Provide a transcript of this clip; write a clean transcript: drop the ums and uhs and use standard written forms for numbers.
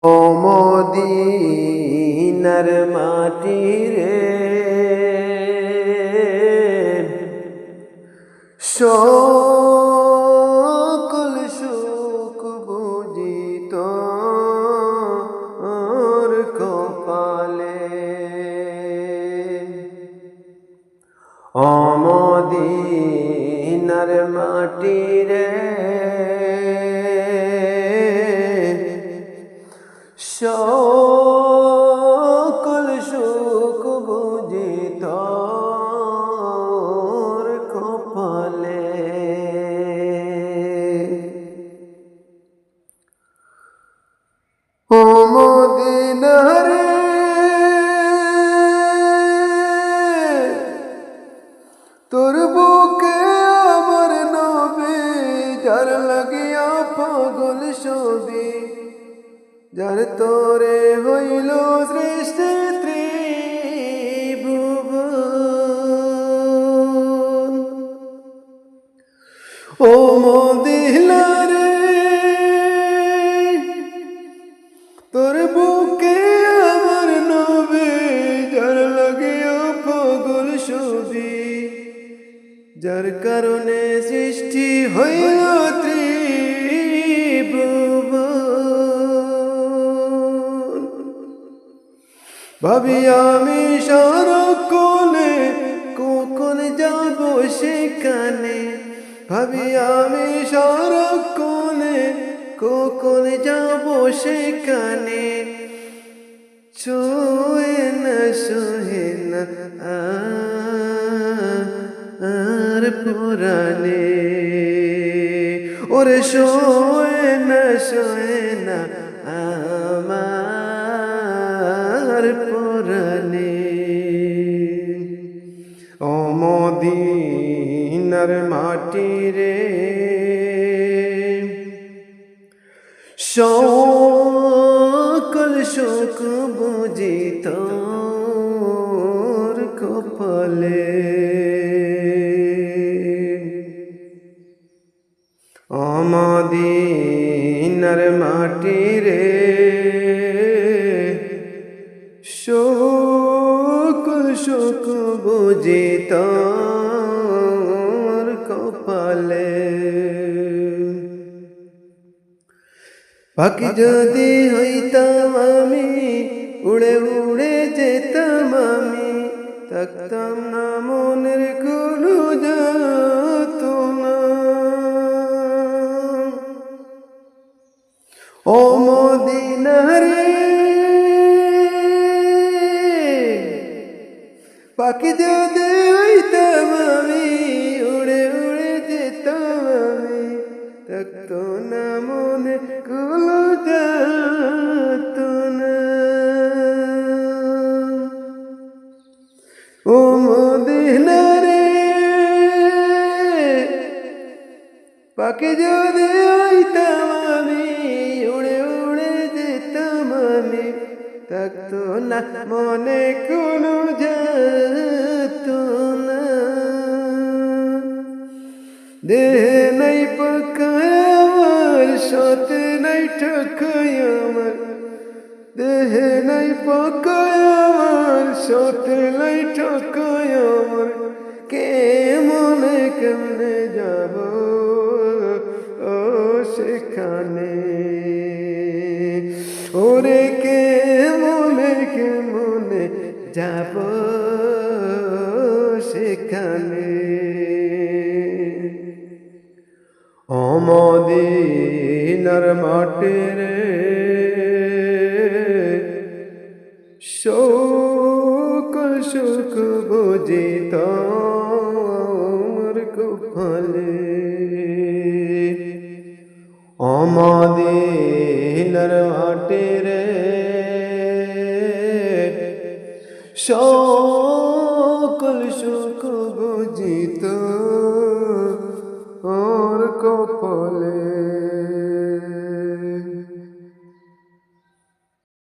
ও মদিনার মাটি রে, সকল সুখ বুঝি তোর কপালে। ও মদিনার মাটি রে, সকল সুখ বুঝি তোর কপালে। ও মদিনা রে, তোর বুকে আমার নবী, যার লাগিয়া পাগল সবি, যার তোরে হইল সৃষ্টি ত্রিভুবন। ও মদিনা রে, তোর বুকে আমার নবী, যার লাগিয়া পাগল সবি, যার কারণে সৃষ্টি হইল ত্রিভুবন। ভাবি আমি সারাক্ষণে কখন যাব সেখানে, ভাবি আমি সারাক্ষণে কখন যাব সেখানে। সোয়ে না সোহে না আর পুরানে, ওরে সোয়ে না আমার পুরানে। ও মদিনার মাটি রে, সকল সুখ বুঝি তোর কপালে। ও মদিনার মাটি রে, সকল সুখ বুঝি তোর কপালে। পাখি যদি হইতাম আমি, উড়ে উড়ে যেতাম আমি, থাকতাম না মনের কোনো যাতনা। ও মদিনা রে, পাখি যদি হইতাম আমি, উড়ে উড়ে যেতাম আমি, থাকতো না মনে কোনো যাতনা। ও মদিনা রে, পাখি যদি হইতাম আমি, উড়ে উড়ে যেতাম আমি, থাকতো না মনে কোনো যাতনা। দেহে নাই পাকায় আমার, সাথে নাই ঠাকায় আমার, দেহে নাই পাকায় আমার, সাথে নাই ঠাকায় আমার। কেমনে যাব ও সেখানে, ওরে কেমনে যাব সেখানে। ও মদিনার মাটি রে, সকল সুখ বুঝি তোর কপালে। ও মদিনার মাটি রে, সকল সুখ বুঝি তোর কপালে।